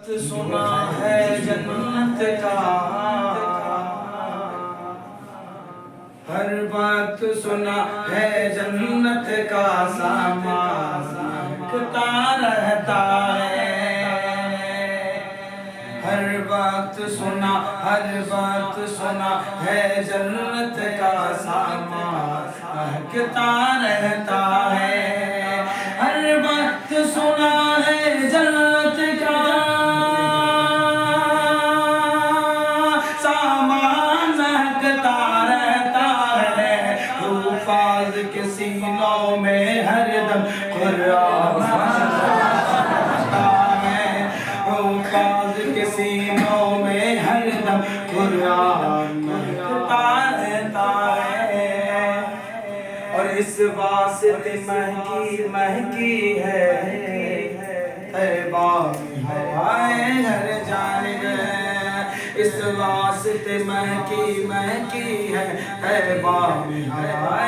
سنا ہے جنت کا، ہر وقت سنا ہے جنت کا سامان مہکتا رہتا ہے، ہر وقت سنا ہے جنت کا سامان مہکتا رہتا ہے، ہر وقت سنا ہے جنت کا سامان مہکتا رہتا ہے، حفاظ کے سینوں میں ہر دم قرآن رہتا ہے، حفاظ کے سینوں میں ہر دم قرآن مہکتا رہتا ہے، اور اس واسطے مہکی ہے طیبہ میں ہوائیں ہر جانب، اس واسطے مہکی ہے طیبہ میں ہوائیں